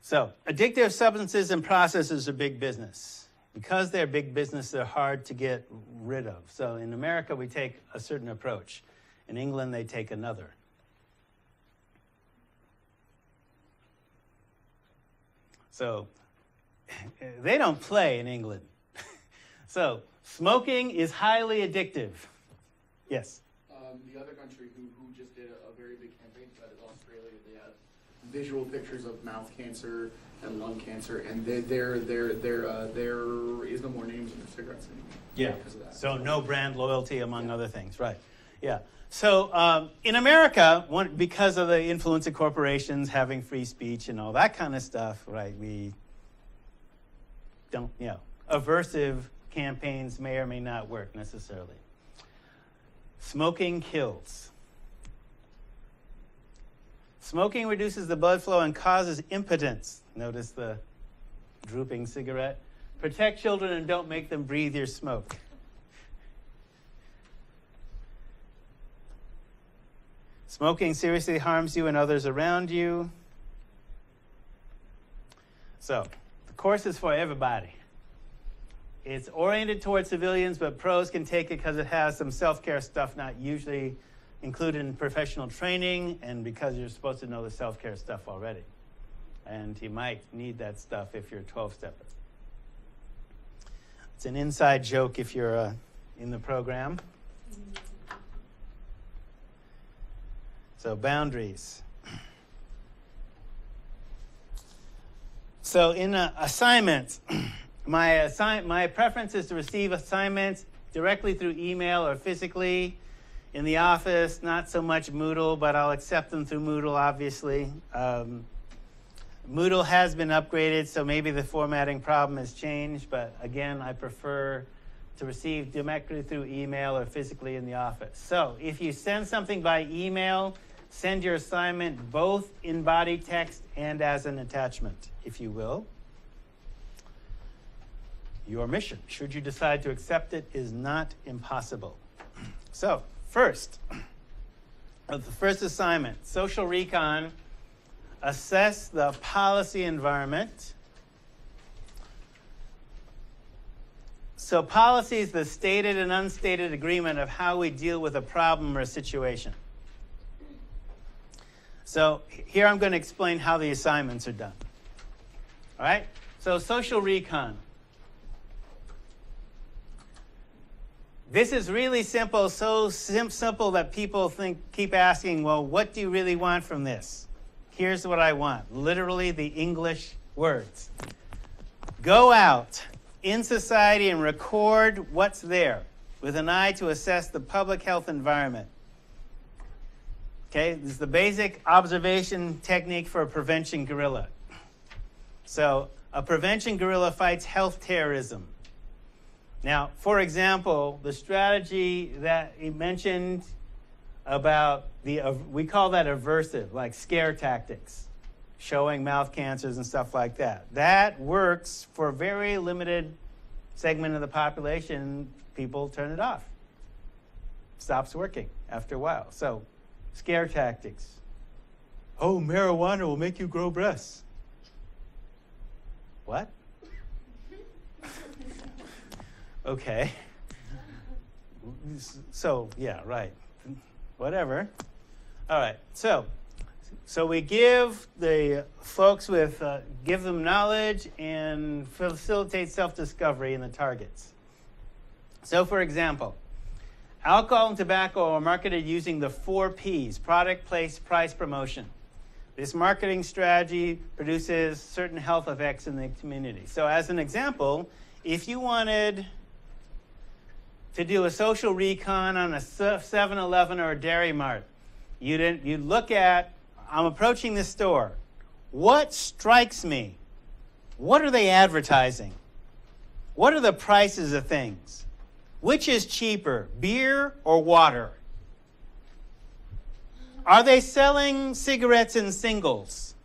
So, addictive substances and processes are big business. Because they're big business, they're hard to get rid of. So in America, we take a certain approach. In England, they take another. So they don't play in England. So smoking is highly addictive. Yes? The other country who just did a very big campaign for that is Australia. They have visual pictures of mouth cancer and lung cancer, and there is no more names in the cigarettes anymore. Yeah. Because of that. So no brand loyalty, among other things, right? Yeah. So in America, because of the influence of corporations having free speech and all that kind of stuff, right? We don't, aversive campaigns may or may not work necessarily. Smoking kills. Smoking reduces the blood flow and causes impotence. Notice the drooping cigarette. Protect children and don't make them breathe your smoke. Smoking seriously harms you and others around you. So, the course is for everybody. It's oriented towards civilians, but pros can take it because it has some self-care stuff not usually included in professional training, and because you're supposed to know the self-care stuff already. And you might need that stuff if you're a 12-stepper. It's an inside joke if you're in the program. So boundaries. So in assignments, my preference is to receive assignments directly through email or physically in the office, not so much Moodle, but I'll accept them through Moodle, obviously. Moodle has been upgraded, so maybe the formatting problem has changed, but again, I prefer to receive directly through email or physically in the office. So if you send something by email, send your assignment both in body text and as an attachment, if you will. Your mission, should you decide to accept it, is not impossible. So, first, the first assignment, social recon, assess the policy environment. So policy is the stated and unstated agreement of how we deal with a problem or a situation. So here I'm going to explain how the assignments are done. All right? So social recon. This is really simple, so simple that people keep asking, well, what do you really want from this? Here's what I want, literally the English words. Go out in society and record what's there with an eye to assess the public health environment. Okay, this is the basic observation technique for a prevention guerrilla. So a prevention guerrilla fights health terrorism. Now, for example, the strategy that he mentioned about we call that aversive, like scare tactics, showing mouth cancers and stuff like that. That works for a very limited segment of the population. People turn it off. Stops working after a while. So, scare tactics. Oh, marijuana will make you grow breasts. What? Okay. So, yeah, right. Whatever. All right. So we give the folks give them knowledge and facilitate self-discovery in the targets. So, for example, alcohol and tobacco are marketed using the 4 Ps, product, place, price, promotion. This marketing strategy produces certain health effects in the community. So as an example, if you wanted to do a social recon on a 7-Eleven or a Dairy Mart, you'd look at, I'm approaching this store. What strikes me? What are they advertising? What are the prices of things? Which is cheaper, beer or water? Are they selling cigarettes in singles?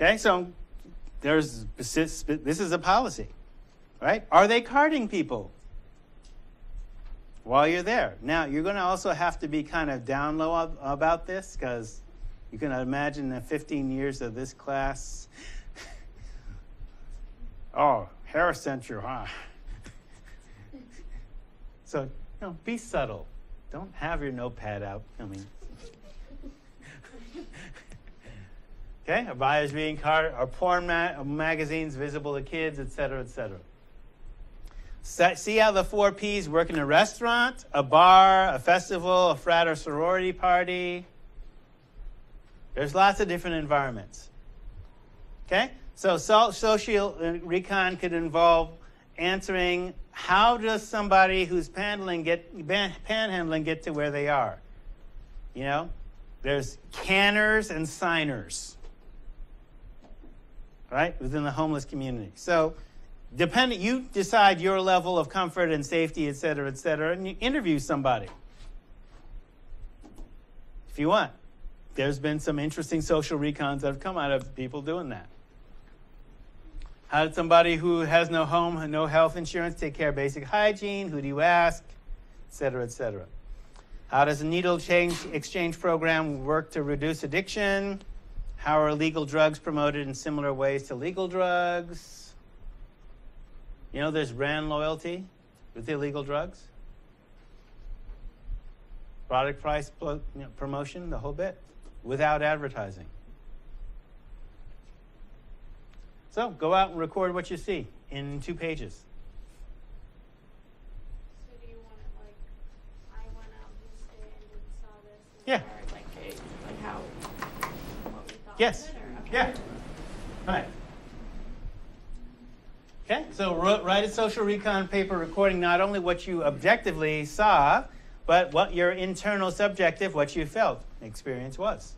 Okay, so this is a policy, right? Are they carding people while you're there? Now, you're going to also have to be kind of down low about this because You can imagine the 15 years of this class. Oh, hair censure, huh? So, be subtle. Don't have your notepad out. Okay, our buyers being card, our porn magazines visible to kids, et cetera, et cetera. See how the 4 Ps work in a restaurant, a bar, a festival, a frat or sorority party. There's lots of different environments. Okay? So social recon could involve answering, how does somebody who's panhandling get to where they are? There's canners and signers, right, within the homeless community. So you decide your level of comfort and safety, et cetera, and you interview somebody if you want. There's been some interesting social recons that have come out of people doing that. How did somebody who has no home, no health insurance take care of basic hygiene? Who do you ask? Et cetera, et cetera. How does a needle exchange program work to reduce addiction? How are illegal drugs promoted in similar ways to legal drugs? There's brand loyalty with illegal drugs. Product price promotion, the whole bit, without advertising. So go out and record what you see in 2 pages. So do you want it like, I went out this day and saw this? And Yeah. Like how, what we thought Yes. of it? Or, okay. Yeah. All right. Okay, so write a social recon paper recording not only what you objectively saw, but what your internal subjective, what you felt experience was.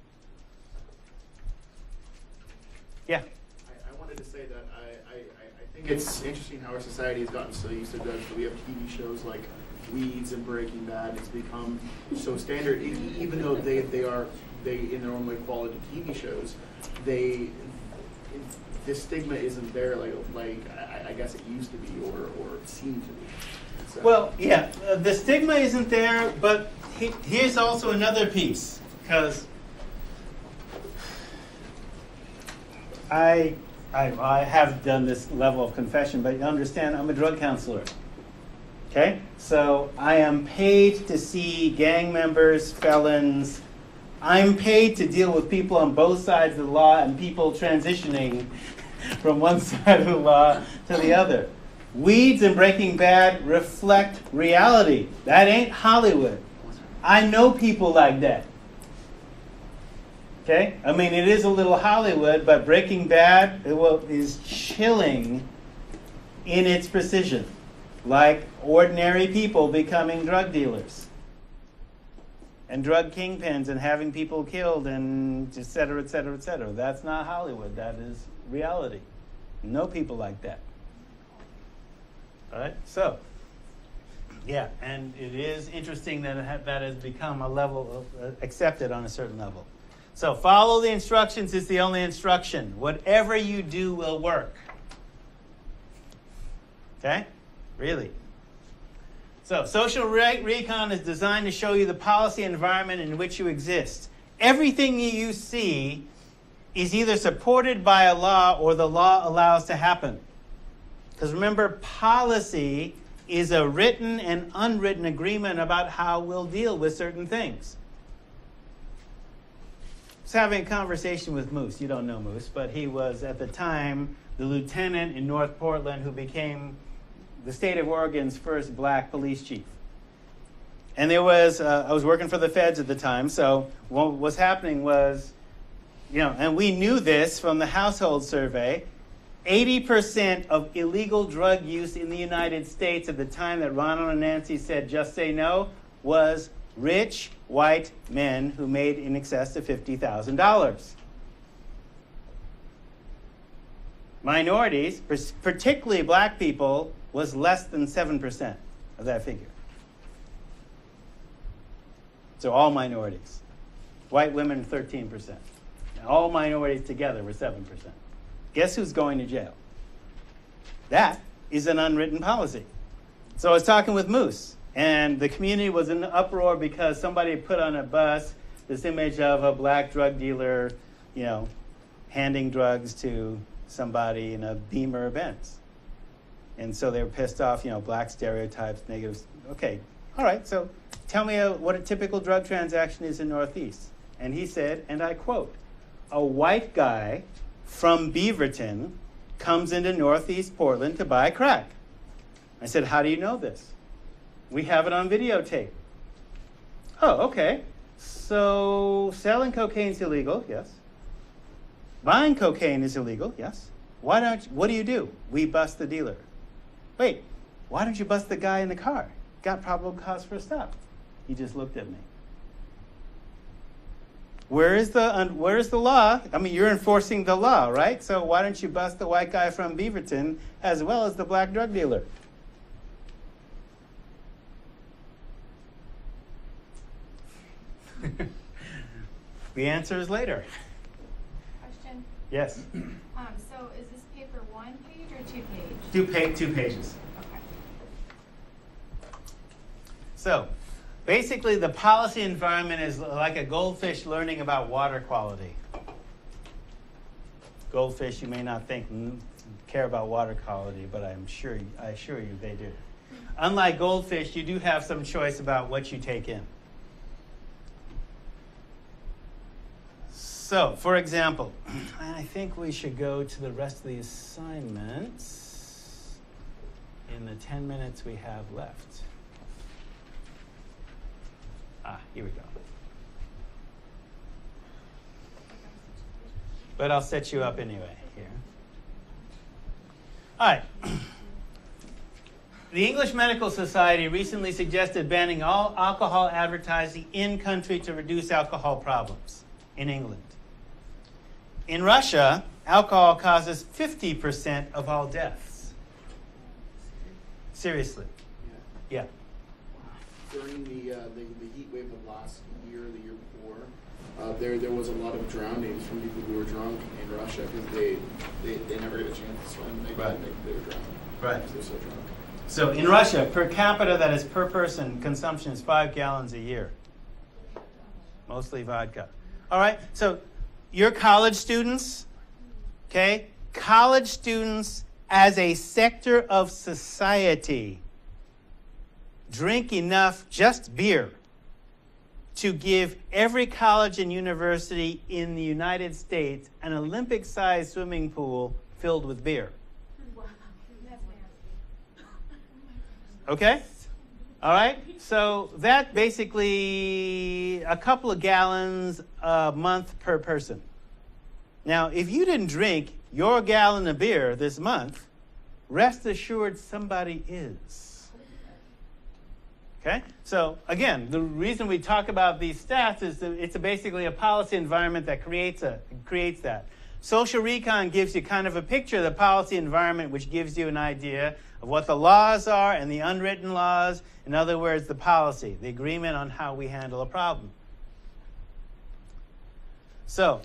Yeah. I wanted to say that I think it's interesting how our society has gotten so used to drugs. So we have TV shows like Weeds and Breaking Bad. It's become so standard, even though they in their own way quality TV shows. This stigma isn't there like I guess it used to be or it seemed to be. So. Well, yeah, the stigma isn't there, but here's also another piece, because I have done this level of confession, but you understand I'm a drug counselor. Okay? So I am paid to see gang members, felons. I'm paid to deal with people on both sides of the law and people transitioning from one side of the law to the other. Weeds and Breaking Bad reflect reality. That ain't Hollywood. I know people like that. Okay? I mean, it is a little Hollywood, but Breaking Bad is chilling in its precision, like ordinary people becoming drug dealers and drug kingpins and having people killed and et cetera, et cetera, et cetera. That's not Hollywood. That is reality. Know people like that. All right? So, yeah, and it is interesting that that has become a level of accepted on a certain level. So follow the instructions is the only instruction. Whatever you do will work. Okay? Really. So social recon is designed to show you the policy environment in which you exist. Everything you see is either supported by a law or the law allows to happen. Because remember, policy is a written and unwritten agreement about how we'll deal with certain things. I was having a conversation with Moose. You don't know Moose, but he was at the time the lieutenant in North Portland who became the state of Oregon's first black police chief. And there was, I was working for the feds at the time, so what was happening was, and we knew this from the household survey, 80% of illegal drug use in the United States at the time that Ronald and Nancy said just say no was rich white men who made in excess of $50,000. Minorities, particularly black people, was less than 7% of that figure. So all minorities. White women, 13%. And all minorities together were 7%. Guess who's going to jail? That is an unwritten policy. So I was talking with Moose, and the community was in an uproar because somebody put on a bus this image of a black drug dealer, handing drugs to somebody in a Beamer Benz. And so they were pissed off, black stereotypes, negatives. Okay, all right, so tell me what a typical drug transaction is in Northeast. And he said, and I quote, "A white guy from Beaverton comes into Northeast Portland to buy crack." I said, "How do you know this?" "We have it on videotape." "Oh, okay. So selling cocaine is illegal, yes. Buying cocaine is illegal, yes. What do you do?" "We bust the dealer." "Wait, why don't you bust the guy in the car? Got probable cause for a stop." He just looked at me. Where is the law? I mean, you're enforcing the law, right? So why don't you bust the white guy from Beaverton as well as the black drug dealer? The answer is later. Question. Yes. So is this paper 1 page or 2 page? 2 pages. Okay. So basically, the policy environment is like a goldfish learning about water quality. Goldfish, you may not think care about water quality, but I assure you they do. Unlike goldfish, you do have some choice about what you take in. So, for example, and I think we should go to the rest of the assignments in the 10 minutes we have left. Here we go. But I'll set you up anyway here. All right. The English Medical Society recently suggested banning all alcohol advertising in country to reduce alcohol problems in England. In Russia, alcohol causes 50% of all deaths. Seriously. Yeah. During the heat wave of last year, the year before, there was a lot of drownings from people who were drunk in Russia because they never get a chance to swim. They were drowning. Right. They were so drunk. So in Russia, per capita, that is per person, consumption is 5 gallons a year. Mostly vodka. All right, so you're college students, okay? College students as a sector of society drink enough just beer to give every college and university in the United States an Olympic-sized swimming pool filled with beer. Wow. That's nasty. Okay? All right? So that basically a couple of gallons a month per person. Now, if you didn't drink your gallon of beer this month, rest assured somebody is. Okay? So again, the reason we talk about these stats is that it's basically a policy environment that creates that. Social recon gives you kind of a picture of the policy environment, which gives you an idea of what the laws are and the unwritten laws. In other words, the policy, the agreement on how we handle a problem. So,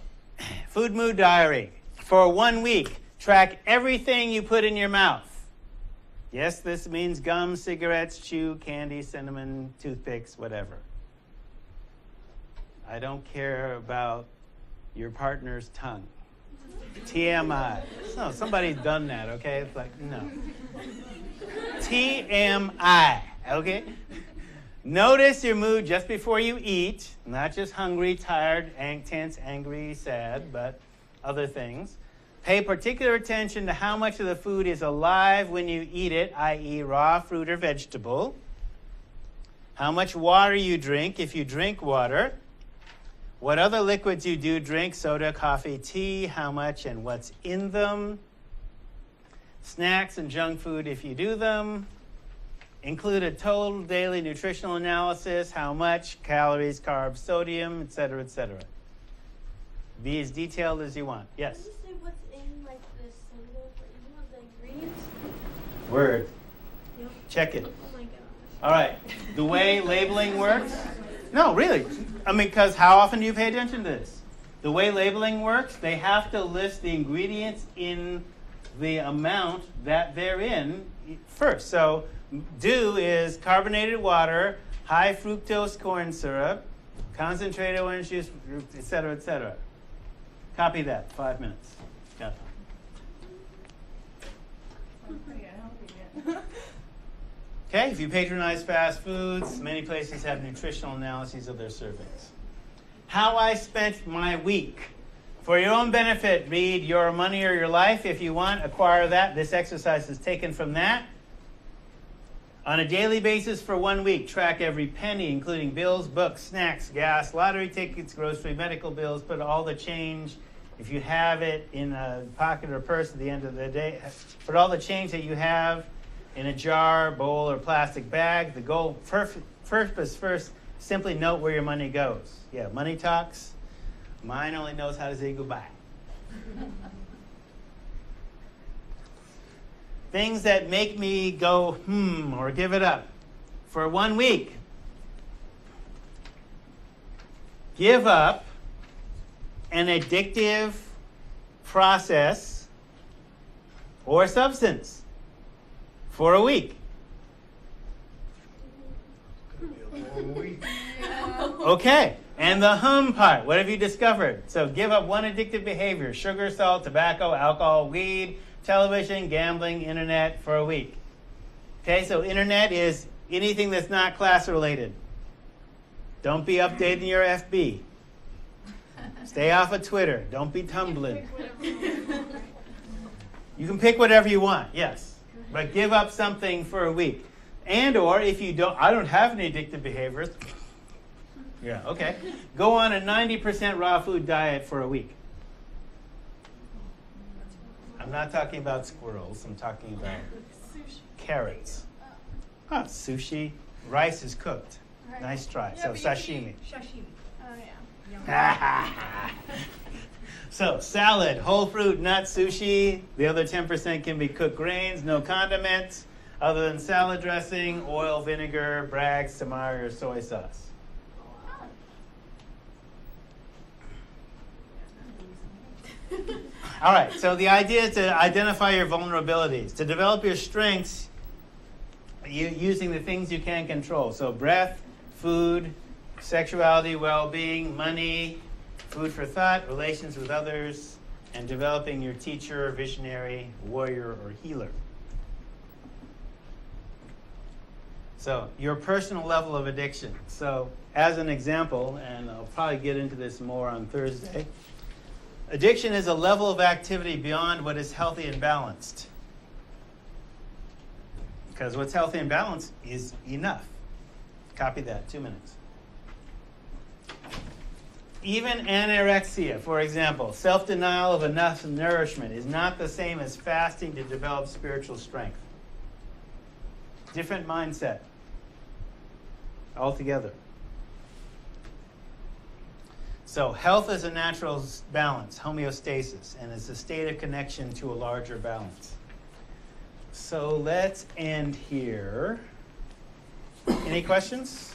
food mood diary. For 1 week, track everything you put in your mouth. Yes, this means gum, cigarettes, chew, candy, cinnamon, toothpicks, whatever. I don't care about your partner's tongue. TMI. No, somebody's done that, okay? It's like, no. TMI, okay? Notice your mood just before you eat, not just hungry, tired, tense, angry, sad, but other things. Pay particular attention to how much of the food is alive when you eat it, i.e. raw fruit or vegetable. How much water you drink, if you drink water. What other liquids you do drink, soda, coffee, tea, how much and what's in them. Snacks and junk food if you do them. Include a total daily nutritional analysis, how much, calories, carbs, sodium, etc., etc. Be as detailed as you want. Yes? Can you say what's in like the symbol for the ingredients? Word. Yep. Check it. Oh my gosh. All right. The way labeling works. No, really. I mean, because how often do you pay attention to this? The way labeling works, they have to list the ingredients in the amount that they're in first. So, do is carbonated water, high fructose corn syrup, Concentrated orange juice, et cetera, et cetera. Copy that, 5 minutes. Got it. Okay, if you patronize fast foods, many places have nutritional analyses of their servings. How I spent my week. For your own benefit, read Your Money or Your Life. If you want, acquire that. This exercise is taken from that. On a daily basis for 1 week, track every penny, including bills, books, snacks, gas, lottery tickets, grocery, medical bills. Put all the change, if you have it in a pocket or purse at the end of the day, put all the change that you have in a jar, bowl, or plastic bag. The goal, purpose first, simply note where your money goes. Yeah, money talks. Mine only knows how to say goodbye. Things that make me go, or give it up. For 1 week, give up an addictive process or substance for a week. Okay, and the part. What have you discovered? So give up one addictive behavior: sugar, salt, tobacco, alcohol, weed, television, gambling, internet for a week. Okay, so internet is anything that's not class related. Don't be updating your FB. Stay off of Twitter. Don't be tumbling. You can pick whatever you want, yes. But give up something for a week. And or if you don't, I don't have any addictive behaviors. Yeah, okay. Go on a 90% raw food diet for a week. I'm not talking about squirrels. I'm talking about carrots. Oh, sushi. Rice is cooked. Nice try. So sashimi. Oh, yeah. So salad, whole fruit, nut, sushi. The other 10% can be cooked grains, no condiments, other than salad dressing, oil, vinegar, Bragg's, tamari, or soy sauce. All right, so the idea is to identify your vulnerabilities, to develop your strengths using the things you can control. So breath, food, sexuality, well-being, money, food for thought, relations with others, and developing your teacher, visionary, warrior, or healer. So your personal level of addiction. So as an example, and I'll probably get into this more on Thursday, addiction is a level of activity beyond what is healthy and balanced. Because what's healthy and balanced is enough. Copy that, 2 minutes. Even anorexia, for example, self-denial of enough nourishment, is not the same as fasting to develop spiritual strength. Different mindset altogether. So health is a natural balance, homeostasis, and it's a state of connection to a larger balance. So let's end here. Any questions?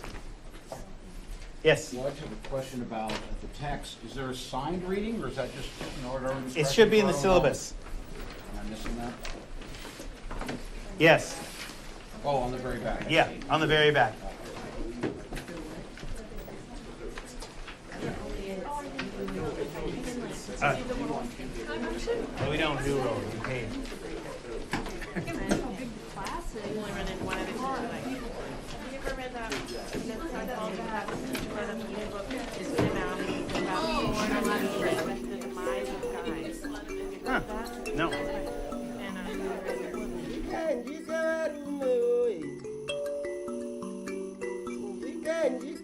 Yes? Well, I just have a question about the text. Is there a signed reading, or is that just in order? It should be in the syllabus. Am I missing that? Yes. Oh, on the very back. Yeah, on the very back. We don't do roll, we pay. Huh. No. Candy